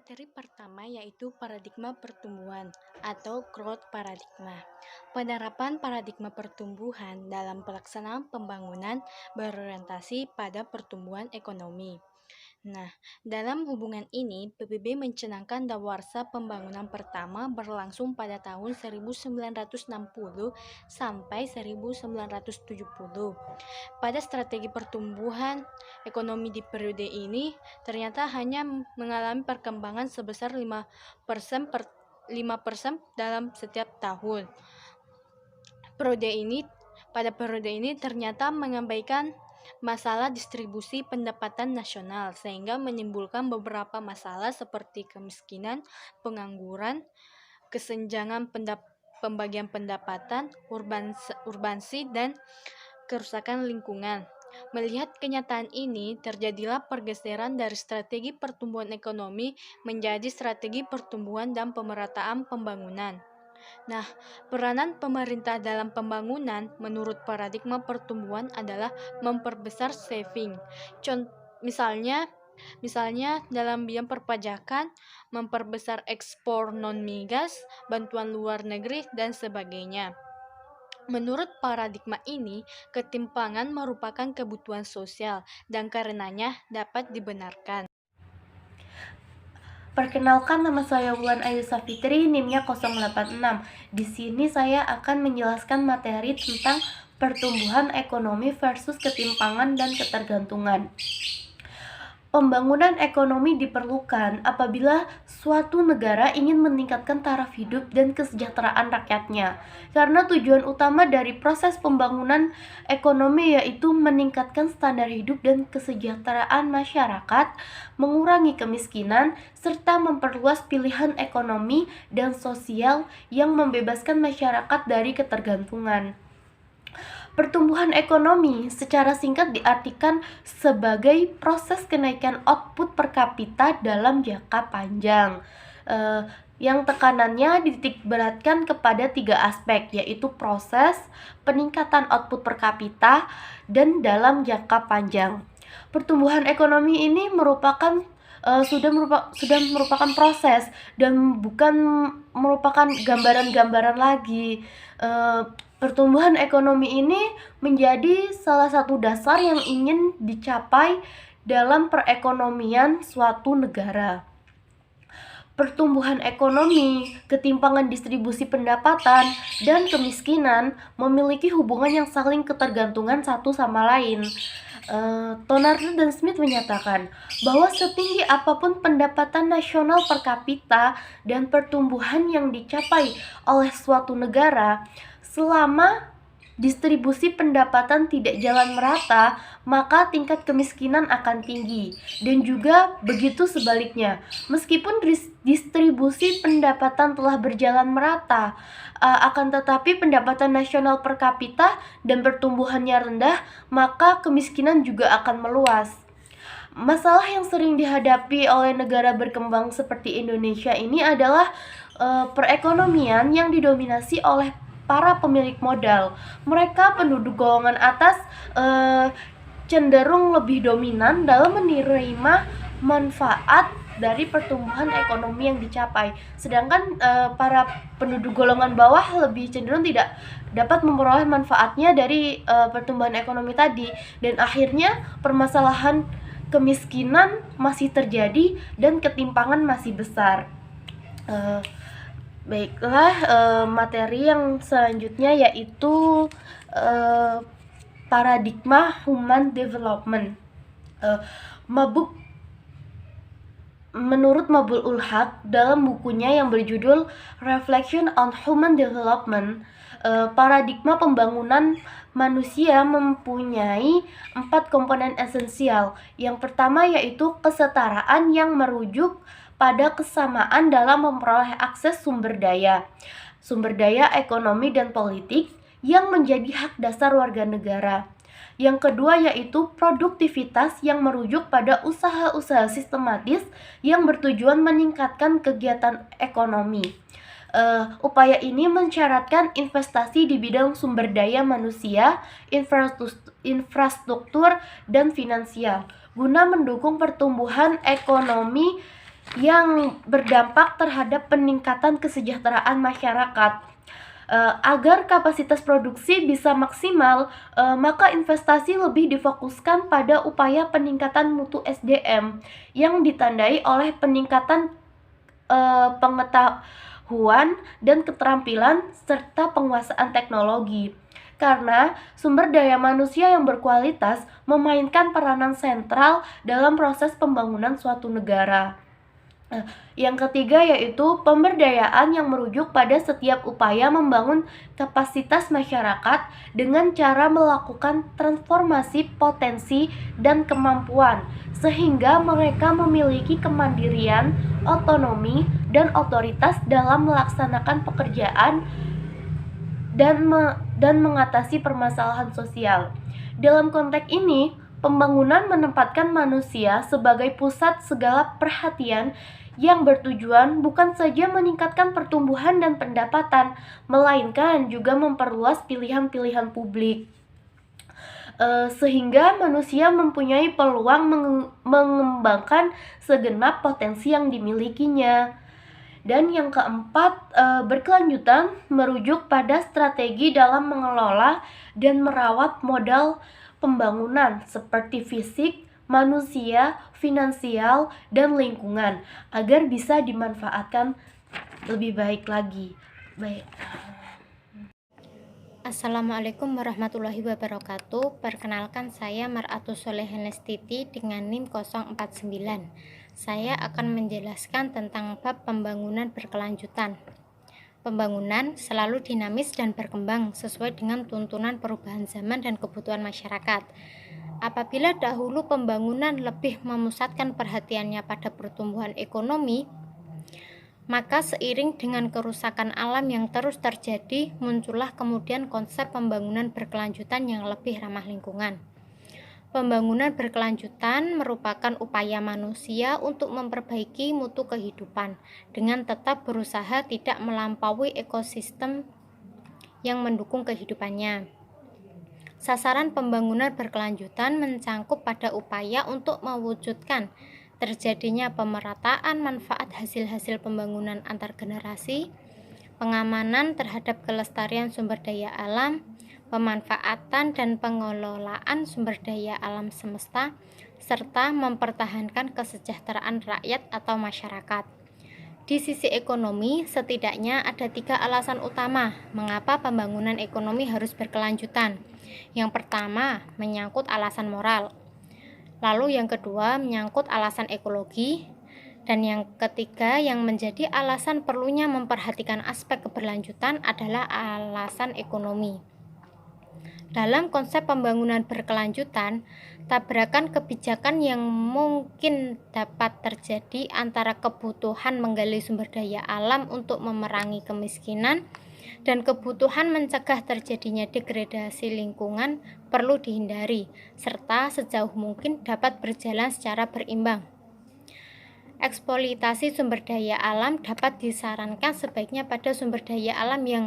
Materi pertama yaitu paradigma pertumbuhan atau growth paradigma. Penerapan paradigma pertumbuhan dalam pelaksanaan pembangunan berorientasi pada pertumbuhan ekonomi. Nah, dalam hubungan ini, PBB mencanangkan dawarsa pembangunan pertama berlangsung pada tahun 1960 sampai 1970. Pada strategi pertumbuhan ekonomi di periode ini, ternyata hanya mengalami perkembangan sebesar 5% dalam setiap tahun. Pada periode ini ternyata mengabaikan masalah distribusi pendapatan nasional sehingga menimbulkan beberapa masalah seperti kemiskinan, pengangguran, kesenjangan pembagian pendapatan, urbansi, dan kerusakan lingkungan. Melihat kenyataan ini, terjadilah pergeseran dari strategi pertumbuhan ekonomi menjadi strategi pertumbuhan dan pemerataan pembangunan. Nah, peranan pemerintah dalam pembangunan menurut paradigma pertumbuhan adalah memperbesar saving. Misalnya dalam bidang perpajakan, memperbesar ekspor non-migas, bantuan luar negeri, dan sebagainya. Menurut paradigma ini, ketimpangan merupakan kebutuhan sosial dan karenanya dapat dibenarkan. Perkenalkan, nama saya Wulan Ayu Safitri, NIM-nya 086. Di sini saya akan menjelaskan materi tentang pertumbuhan ekonomi versus ketimpangan dan ketergantungan. Pembangunan ekonomi diperlukan apabila suatu negara ingin meningkatkan taraf hidup dan kesejahteraan rakyatnya. Karena tujuan utama dari proses pembangunan ekonomi yaitu meningkatkan standar hidup dan kesejahteraan masyarakat, mengurangi kemiskinan, serta memperluas pilihan ekonomi dan sosial yang membebaskan masyarakat dari ketergantungan. Pertumbuhan ekonomi secara singkat diartikan sebagai proses kenaikan output per kapita dalam jangka panjang, yang tekanannya dititikberatkan kepada 3 aspek, yaitu proses, peningkatan output per kapita, dan dalam jangka panjang. Pertumbuhan ekonomi ini sudah merupakan proses dan bukan merupakan gambaran-gambaran lagi. Pertumbuhan ekonomi ini menjadi salah satu dasar yang ingin dicapai dalam perekonomian suatu negara. Pertumbuhan ekonomi, ketimpangan distribusi pendapatan, dan kemiskinan memiliki hubungan yang saling ketergantungan satu sama lain. Tonardo dan Smith menyatakan bahwa setinggi apapun pendapatan nasional per kapita dan pertumbuhan yang dicapai oleh suatu negara, selama distribusi pendapatan tidak jalan merata, maka tingkat kemiskinan akan tinggi. Dan juga begitu sebaliknya, meskipun distribusi pendapatan telah berjalan merata, akan tetapi pendapatan nasional per kapita dan pertumbuhannya rendah, maka kemiskinan juga akan meluas. Masalah yang sering dihadapi oleh negara berkembang seperti Indonesia ini adalah perekonomian yang didominasi oleh para pemilik modal. Mereka penduduk golongan atas cenderung lebih dominan dalam menerima manfaat dari pertumbuhan ekonomi yang dicapai, sedangkan para penduduk golongan bawah lebih cenderung tidak dapat memperoleh manfaatnya dari pertumbuhan ekonomi tadi, dan akhirnya permasalahan kemiskinan masih terjadi dan ketimpangan masih besar. Baiklah, materi yang selanjutnya yaitu paradigma human development. Menurut Mabul Ulhaq dalam bukunya yang berjudul Reflection on Human Development, paradigma pembangunan manusia mempunyai 4 komponen esensial. Yang pertama yaitu kesetaraan yang merujuk pada kesamaan dalam memperoleh akses sumber daya ekonomi dan politik yang menjadi hak dasar warga negara. Yang kedua yaitu produktivitas yang merujuk pada usaha-usaha sistematis yang bertujuan meningkatkan kegiatan ekonomi. Upaya ini mensyaratkan investasi di bidang sumber daya manusia, infrastruktur, dan finansial guna mendukung pertumbuhan ekonomi yang berdampak terhadap peningkatan kesejahteraan masyarakat. Agar kapasitas produksi bisa maksimal, maka investasi lebih difokuskan pada upaya peningkatan mutu SDM yang ditandai oleh peningkatan pengetahuan dan keterampilan serta penguasaan teknologi. Karena sumber daya manusia yang berkualitas memainkan peranan sentral dalam proses pembangunan suatu negara. Yang ketiga yaitu pemberdayaan yang merujuk pada setiap upaya membangun kapasitas masyarakat dengan cara melakukan transformasi potensi dan kemampuan sehingga mereka memiliki kemandirian, otonomi, dan otoritas dalam melaksanakan pekerjaan dan mengatasi permasalahan sosial. Dalam konteks ini, pembangunan menempatkan manusia sebagai pusat segala perhatian yang bertujuan bukan saja meningkatkan pertumbuhan dan pendapatan, melainkan juga memperluas pilihan-pilihan publik. Sehingga manusia mempunyai peluang mengembangkan segenap potensi yang dimilikinya. Dan yang keempat, berkelanjutan merujuk pada strategi dalam mengelola dan merawat modal pembangunan seperti fisik, manusia, finansial, dan lingkungan agar bisa dimanfaatkan lebih baik lagi. Baik. Assalamualaikum warahmatullahi wabarakatuh. Perkenalkan saya Mar'atus Solehen Lestiti dengan NIM 049. Saya akan menjelaskan tentang bab pembangunan berkelanjutan. Pembangunan selalu dinamis dan berkembang sesuai dengan tuntunan perubahan zaman dan kebutuhan masyarakat. Apabila dahulu pembangunan lebih memusatkan perhatiannya pada pertumbuhan ekonomi, maka seiring dengan kerusakan alam yang terus terjadi, muncullah kemudian konsep pembangunan berkelanjutan yang lebih ramah lingkungan. Pembangunan berkelanjutan merupakan upaya manusia untuk memperbaiki mutu kehidupan dengan tetap berusaha tidak melampaui ekosistem yang mendukung kehidupannya. Sasaran pembangunan berkelanjutan mencangkup pada upaya untuk mewujudkan terjadinya pemerataan manfaat hasil-hasil pembangunan antar generasi, pengamanan terhadap kelestarian sumber daya alam, pemanfaatan dan pengelolaan sumber daya alam semesta, serta mempertahankan kesejahteraan rakyat atau masyarakat. Di sisi ekonomi, setidaknya ada 3 alasan utama mengapa pembangunan ekonomi harus berkelanjutan. Yang pertama, menyangkut alasan moral. Lalu yang kedua menyangkut alasan ekologi, dan yang ketiga yang menjadi alasan perlunya memperhatikan aspek keberlanjutan adalah alasan ekonomi. Dalam konsep pembangunan berkelanjutan, tabrakan kebijakan yang mungkin dapat terjadi antara kebutuhan menggali sumber daya alam untuk memerangi kemiskinan dan kebutuhan mencegah terjadinya degradasi lingkungan perlu dihindari, serta sejauh mungkin dapat berjalan secara berimbang. Eksploitasi sumber daya alam dapat disarankan sebaiknya pada sumber daya alam yang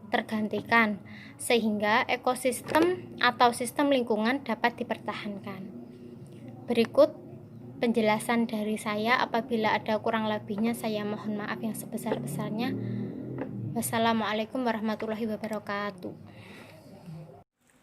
tergantikan, sehingga ekosistem atau sistem lingkungan dapat dipertahankan. Berikut penjelasan dari saya. Apabila ada kurang lebihnya, saya mohon maaf yang sebesar-besarnya. Wassalamualaikum warahmatullahi wabarakatuh.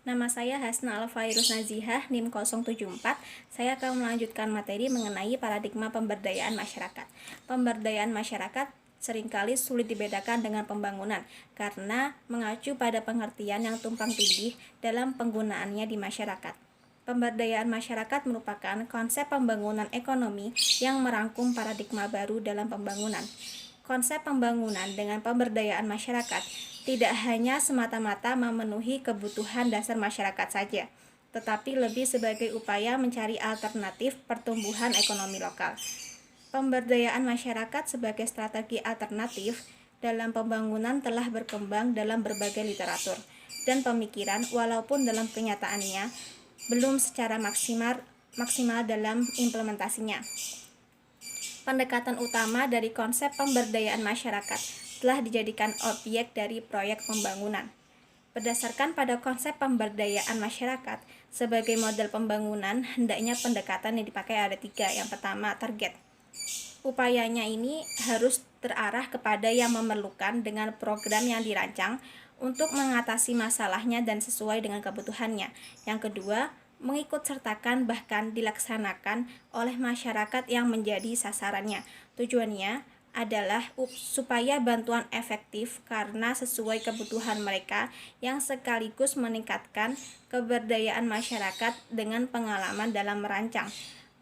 Nama saya Hasna Alfairus Nazihah, NIM 074. Saya akan melanjutkan materi mengenai paradigma pemberdayaan masyarakat. Pemberdayaan masyarakat seringkali sulit dibedakan dengan pembangunan karena mengacu pada pengertian yang tumpang tindih dalam penggunaannya di masyarakat. Pemberdayaan masyarakat merupakan konsep pembangunan ekonomi yang merangkum paradigma baru dalam pembangunan. Konsep pembangunan dengan pemberdayaan masyarakat tidak hanya semata-mata memenuhi kebutuhan dasar masyarakat saja, tetapi lebih sebagai upaya mencari alternatif pertumbuhan ekonomi lokal. Pemberdayaan masyarakat sebagai strategi alternatif dalam pembangunan telah berkembang dalam berbagai literatur dan pemikiran, walaupun dalam kenyataannya belum secara maksimal dalam implementasinya. Pendekatan utama dari konsep pemberdayaan masyarakat telah dijadikan objek dari proyek pembangunan. Berdasarkan pada konsep pemberdayaan masyarakat sebagai model pembangunan, hendaknya pendekatan yang dipakai ada 3. Yang pertama, target. Upayanya ini harus terarah kepada yang memerlukan dengan program yang dirancang untuk mengatasi masalahnya dan sesuai dengan kebutuhannya. Yang kedua, mengikut sertakan bahkan dilaksanakan oleh masyarakat yang menjadi sasarannya. Tujuannya adalah supaya bantuan efektif karena sesuai kebutuhan mereka yang sekaligus meningkatkan keberdayaan masyarakat dengan pengalaman dalam merancang,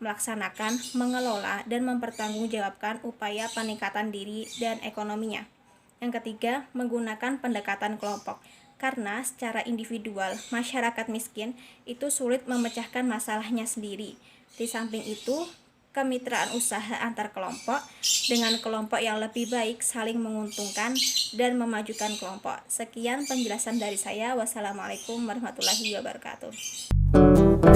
melaksanakan, mengelola, dan mempertanggungjawabkan upaya peningkatan diri dan ekonominya. Yang ketiga, menggunakan pendekatan kelompok. Karena secara individual, masyarakat miskin itu sulit memecahkan masalahnya sendiri. Di samping itu, kemitraan usaha antar kelompok dengan kelompok yang lebih baik saling menguntungkan dan memajukan kelompok. Sekian penjelasan dari saya. Wassalamualaikum warahmatullahi wabarakatuh.